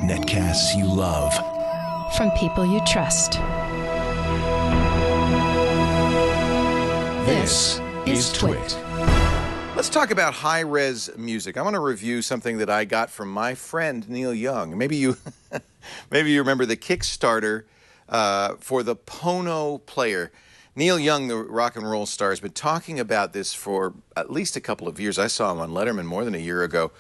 Netcasts you love. From people you trust. This is Twit. Let's talk about high-res music. I want to review something that I got from my friend Neil Young. Maybe you remember the Kickstarter for the Pono player. Neil Young, the rock and roll star, has been talking about this for at least a couple of years. I saw him on Letterman more than a year ago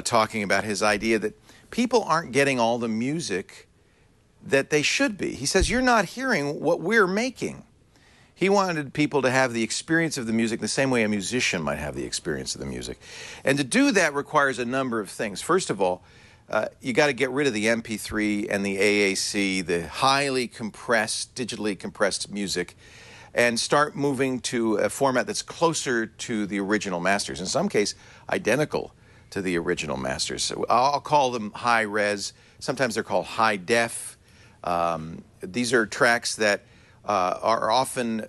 talking about his idea that people aren't getting all the music that they should be. He says, you're not hearing what we're making. He wanted people to have the experience of the music the same way a musician might have the experience of the music. And to do that requires a number of things. First of all, you got to get rid of the MP3 and the AAC, the highly compressed, digitally compressed music, and start moving to a format that's closer to the original masters, in some case identical to the original masters. So I'll call them high res. Sometimes they're called high def. These are tracks that are often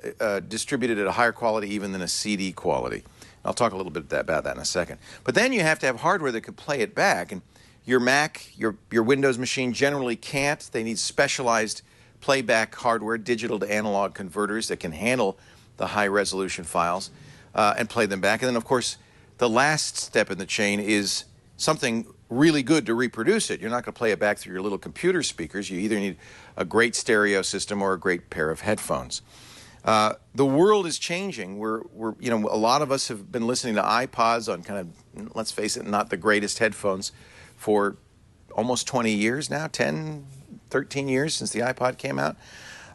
distributed at a higher quality even than a CD quality. I'll talk a little bit about that in a second. But then you have to have hardware that can play it back. And your Mac, your Windows machine generally can't. They need specialized playback hardware, digital to analog converters that can handle the high-resolution files and play them back. And then, of course, the last step in the chain is something really good to reproduce it. You're not going to play it back through your little computer speakers. You either need a great stereo system or a great pair of headphones. The world is changing. A lot of us have been listening to iPods on kind of, let's face it, not the greatest headphones for almost 20 years now, 10, 13 years since the iPod came out.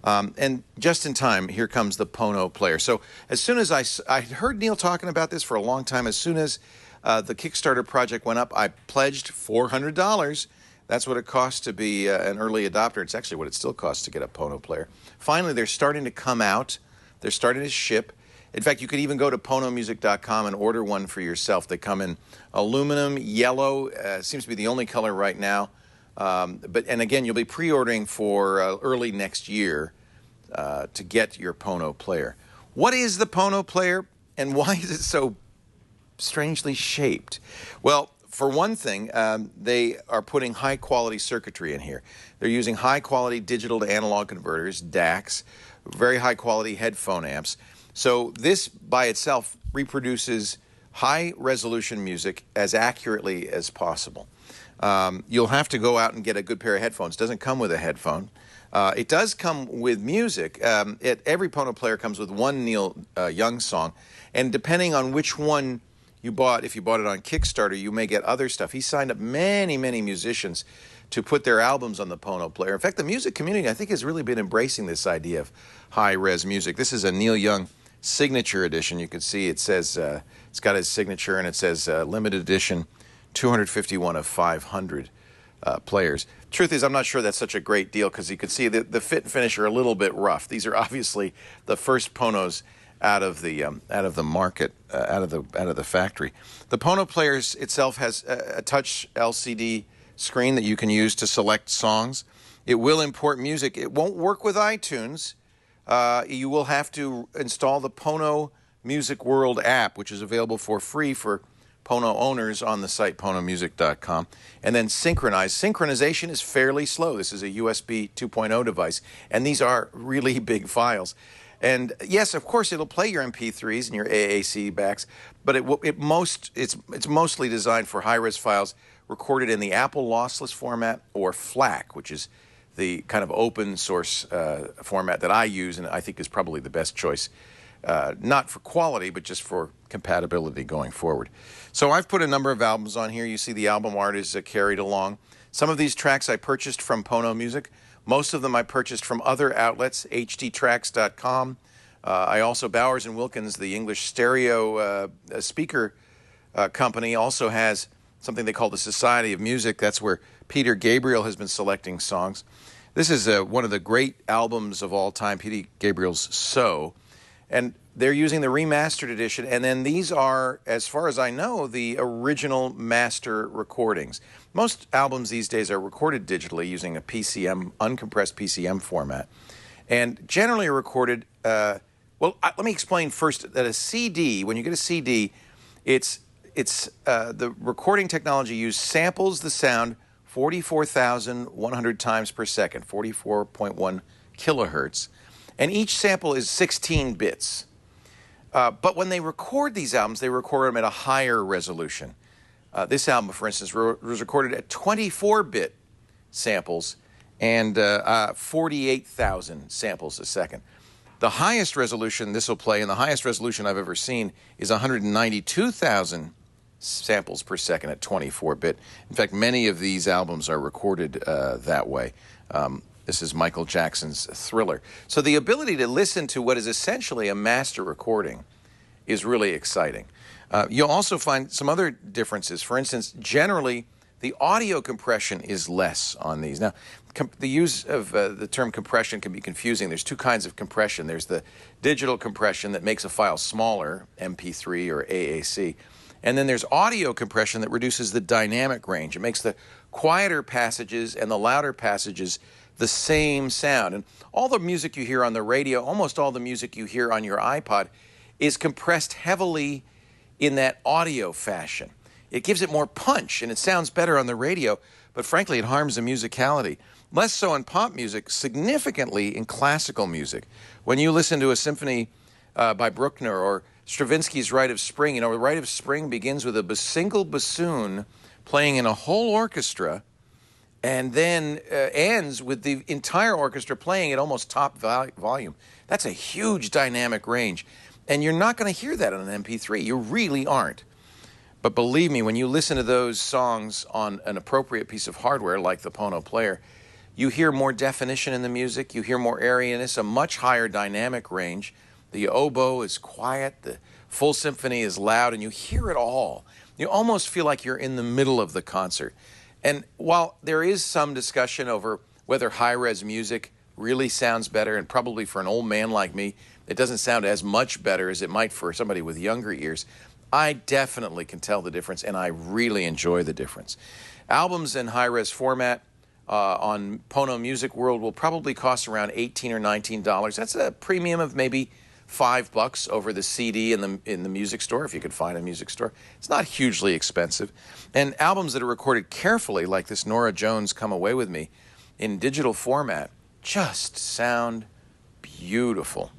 And just in time, here comes the Pono player. So as soon as I heard Neil talking about this for a long time, as soon as the Kickstarter project went up, I pledged $400. That's what it costs to be an early adopter. It's actually what it still costs to get a Pono player. Finally, they're starting to come out. They're starting to ship. In fact, you could even go to ponomusic.com and order one for yourself. They come in aluminum, yellow, seems to be the only color right now. And again, you'll be pre-ordering for early next year to get your Pono player. What is the Pono player, and why is it so strangely shaped? Well, for one thing, they are putting high-quality circuitry in here. They're using high-quality digital to analog converters, DACs, very high-quality headphone amps. So this by itself reproduces high-resolution music as accurately as possible. You'll have to go out and get a good pair of headphones. It doesn't come with a headphone. It does come with music. Every Pono player comes with one Neil Young song, and depending on which one you bought, if you bought it on Kickstarter, you may get other stuff. He signed up many, many musicians to put their albums on the Pono player. In fact, the music community, I think, has really been embracing this idea of high-res music. This is a Neil Young signature edition. You can see it says, it's got his signature, and it says limited edition, 251 of 500 players. Truth is, I'm not sure that's such a great deal because you can see that the fit and finish are a little bit rough. These are obviously the first Ponos out of the market, out of the factory. The Pono player itself has a touch LCD screen that you can use to select songs. It will import music. It won't work with iTunes. You will have to install the Pono Music World app, which is available for free for Pono owners on the site ponomusic.com, and then synchronize. Synchronization is fairly slow. This is a USB 2.0 device, and these are really big files. And yes, of course, it'll play your MP3s and your AAC backs, but it's mostly designed for high-res files recorded in the Apple lossless format or FLAC, which is the kind of open source format that I use and I think is probably the best choice. Not for quality, but just for compatibility going forward. So I've put a number of albums on here. You see the album art is carried along. Some of these tracks I purchased from Pono Music. Most of them I purchased from other outlets, hdtracks.com. I also, Bowers & Wilkins, the English stereo speaker company, also has something they call the Society of Music. That's where Peter Gabriel has been selecting songs. This is one of the great albums of all time, Peter Gabriel's So. And they're using the remastered edition, and then these are, as far as I know, the original master recordings. Most albums these days are recorded digitally using a PCM, uncompressed PCM format, and generally are recorded, let me explain first that a CD, when you get a CD, it's the recording technology used samples the sound 44,100 times per second, 44.1 kilohertz, and each sample is 16 bits. But when they record these albums, they record them at a higher resolution. This album, for instance, was recorded at 24-bit samples and 48,000 samples a second. The highest resolution this will play, and the highest resolution I've ever seen, is 192,000 samples per second at 24-bit. In fact, many of these albums are recorded that way. This is Michael Jackson's Thriller. So the ability to listen to what is essentially a master recording is really exciting. You'll also find some other differences. For instance, generally, the audio compression is less on these. Now, the use of the term compression can be confusing. There's two kinds of compression. There's the digital compression that makes a file smaller, MP3 or AAC. And then there's audio compression that reduces the dynamic range. It makes the quieter passages and the louder passages the same sound. And all the music you hear on the radio, almost all the music you hear on your iPod, is compressed heavily in that audio fashion. It gives it more punch, and it sounds better on the radio, but frankly, it harms the musicality. Less so in pop music, significantly in classical music. When you listen to a symphony by Bruckner or Stravinsky's Rite of Spring, Rite of Spring begins with a single bassoon playing in a whole orchestra, and then ends with the entire orchestra playing at almost top volume. That's a huge dynamic range. And you're not going to hear that on an MP3. You really aren't. But believe me, when you listen to those songs on an appropriate piece of hardware like the Pono player, you hear more definition in the music, you hear more airiness, a much higher dynamic range. The oboe is quiet, the full symphony is loud, and you hear it all. You almost feel like you're in the middle of the concert. And while there is some discussion over whether high-res music really sounds better, and probably for an old man like me, it doesn't sound as much better as it might for somebody with younger ears, I definitely can tell the difference, and I really enjoy the difference. Albums in high-res format on Pono Music World will probably cost around $18 or $19. That's a premium of maybe $5 over the CD in the music store, if you could find a music store. It's not hugely expensive. And albums that are recorded carefully, like this Norah Jones Come Away With Me, in digital format, just sound beautiful.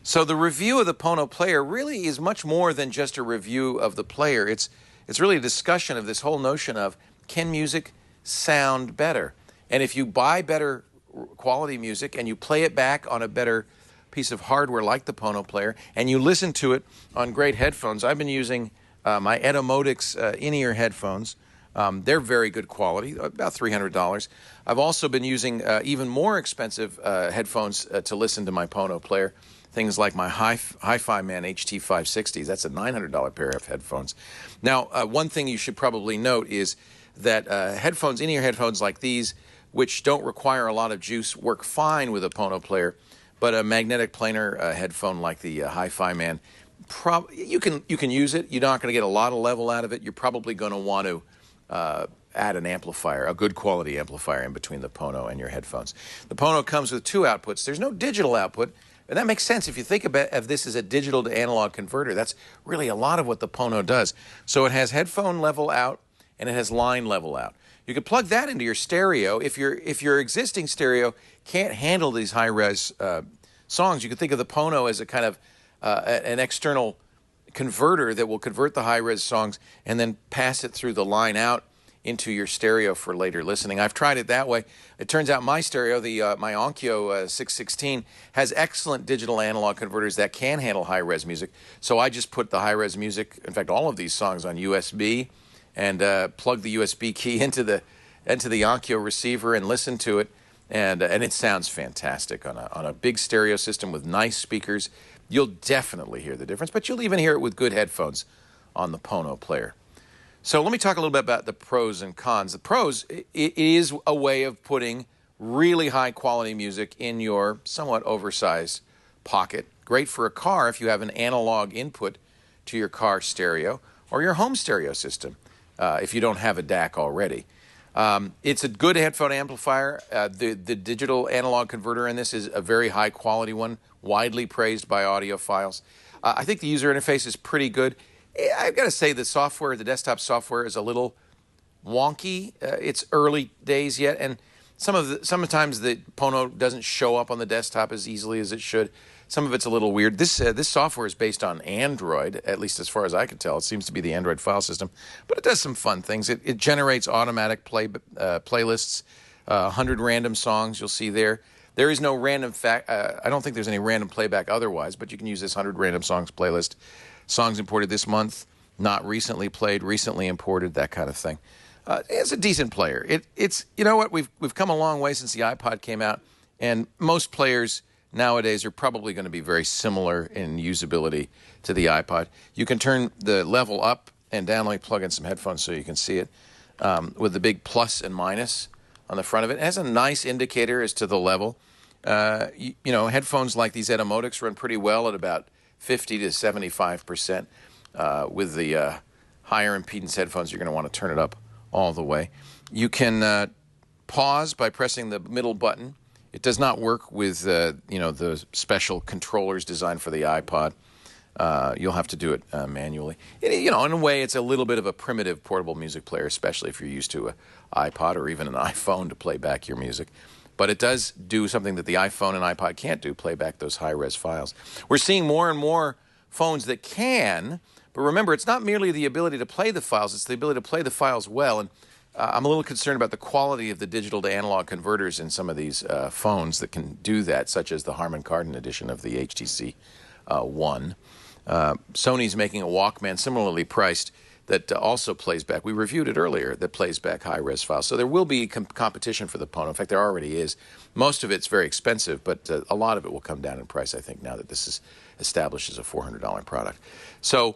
So the review of the Pono player really is much more than just a review of the player. It's really a discussion of this whole notion of, can music sound better? And if you buy better quality music and you play it back on a better piece of hardware like the Pono player, and you listen to it on great headphones. I've been using my Etomodix in-ear headphones. They're very good quality, about $300. I've also been using even more expensive headphones to listen to my Pono player. Things like my Hi-Fi Man HT560s. That's a $900 pair of headphones. Now, one thing you should probably note is that headphones, in-ear headphones like these, which don't require a lot of juice, work fine with a Pono player. But a magnetic planar headphone like the Hi-Fi Man, you can use it. You're not going to get a lot of level out of it. You're probably going to want to add an amplifier, a good quality amplifier in between the Pono and your headphones. The Pono comes with two outputs. There's no digital output. And that makes sense if you think of this as a digital to analog converter. That's really a lot of what the Pono does. So it has headphone level out and it has line level out. You could plug that into your stereo. If your existing stereo can't handle these high-res songs, you could think of the Pono as a kind of an external converter that will convert the high-res songs and then pass it through the line out into your stereo for later listening. I've tried it that way. It turns out my stereo, my Onkyo 616, has excellent digital analog converters that can handle high-res music. So I just put the high-res music, in fact, all of these songs on USB, and plug the USB key into the Onkyo receiver and listen to it, and it sounds fantastic on a big stereo system with nice speakers. You'll definitely hear the difference, but you'll even hear it with good headphones on the Pono player. So let me talk a little bit about the pros and cons. The pros, it is a way of putting really high-quality music in your somewhat oversized pocket. Great for a car if you have an analog input to your car stereo or your home stereo system if you don't have a DAC already. It's a good headphone amplifier. The digital analog converter in this is a very high-quality one, widely praised by audiophiles. I think the user interface is pretty good. I've got to say the software, the desktop software, is a little wonky. It's early days yet, and sometimes the Pono doesn't show up on the desktop as easily as it should. Some of it's a little weird. This software is based on Android, at least as far as I can tell. It seems to be the Android file system, but it does some fun things. It generates automatic playlists, 100 random songs you'll see there. There is no random I don't think there's any random playback otherwise, but you can use this 100 random songs playlist. Songs imported this month, not recently played, recently imported, that kind of thing. It's a decent player. It's you know what, we've come a long way since the iPod came out, and most players nowadays are probably going to be very similar in usability to the iPod. You can turn the level up and down. Let me plug in some headphones so you can see it, with the big plus and minus on the front of it. It has a nice indicator as to the level. You know, headphones like these Etymotics run pretty well at about 50 to 75%. With the higher impedance headphones, you're going to want to turn it up all the way. You can pause by pressing the middle button. It does not work with you know, the special controllers designed for the iPod. You'll have to do it manually. You know, in a way, it's a little bit of a primitive portable music player, especially if you're used to an iPod or even an iPhone to play back your music. But it does do something that the iPhone and iPod can't do, play back those high-res files. We're seeing more and more phones that can, but remember, it's not merely the ability to play the files, it's the ability to play the files well. And I'm a little concerned about the quality of the digital to analog converters in some of these phones that can do that, such as the Harman Kardon edition of the HTC One. Sony's making a Walkman similarly priced that also plays back. We reviewed it earlier, that plays back high-res files. So there will be competition for the Pono. In fact, there already is. Most of it's very expensive, but a lot of it will come down in price, I think, now that this is established as a $400 product. So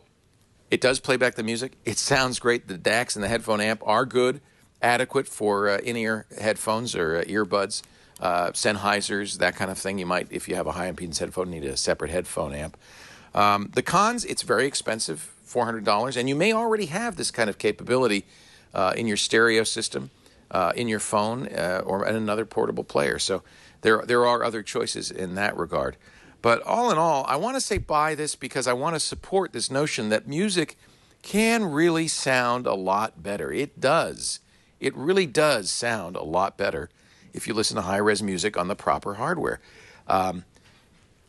it does play back the music. It sounds great. The DACs and the headphone amp are good, adequate for in-ear headphones or earbuds, Sennheisers, that kind of thing. You might, if you have a high-impedance headphone, need a separate headphone amp. The cons, it's very expensive, $400, and you may already have this kind of capability in your stereo system, in your phone, or in another portable player. So there are other choices in that regard. But all in all, I want to say buy this because I want to support this notion that music can really sound a lot better. It does. It really does sound a lot better if you listen to high-res music on the proper hardware.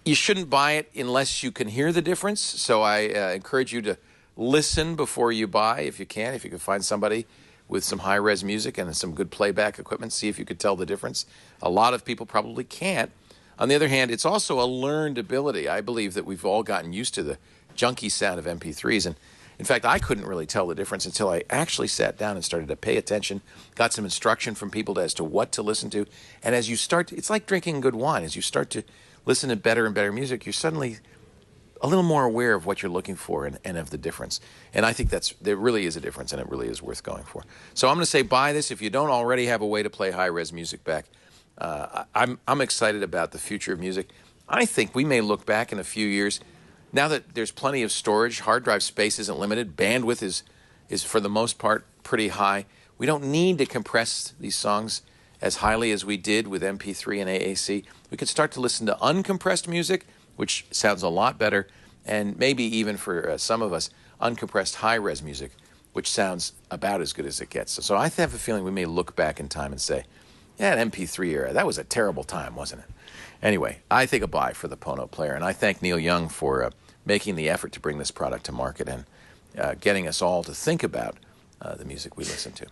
You shouldn't buy it unless you can hear the difference, so I encourage you to listen before you buy if you can. If you can find somebody with some high-res music and some good playback equipment, see if you could tell the difference. A lot of people probably can't. On the other hand, it's also a learned ability. I believe that we've all gotten used to the junky sound of MP3s, and in fact, I couldn't really tell the difference until I actually sat down and started to pay attention, got some instruction from people as to what to listen to, and as you start, it's like drinking good wine. As you start to listen to better and better music, you're suddenly a little more aware of what you're looking for and of the difference. And I think there really is a difference, and it really is worth going for. So I'm going to say buy this if you don't already have a way to play high-res music back. I'm excited about the future of music. I think we may look back in a few years, now that there's plenty of storage, hard drive space isn't limited, bandwidth is for the most part pretty high. We don't need to compress these songs as highly as we did with MP3 and AAC. We could start to listen to uncompressed music, which sounds a lot better, and maybe even for some of us, uncompressed high-res music, which sounds about as good as it gets. So I have a feeling we may look back in time and say, yeah, that MP3 era, that was a terrible time, wasn't it? Anyway, I think a buy for the Pono player, and I thank Neil Young for making the effort to bring this product to market and getting us all to think about the music we listen to.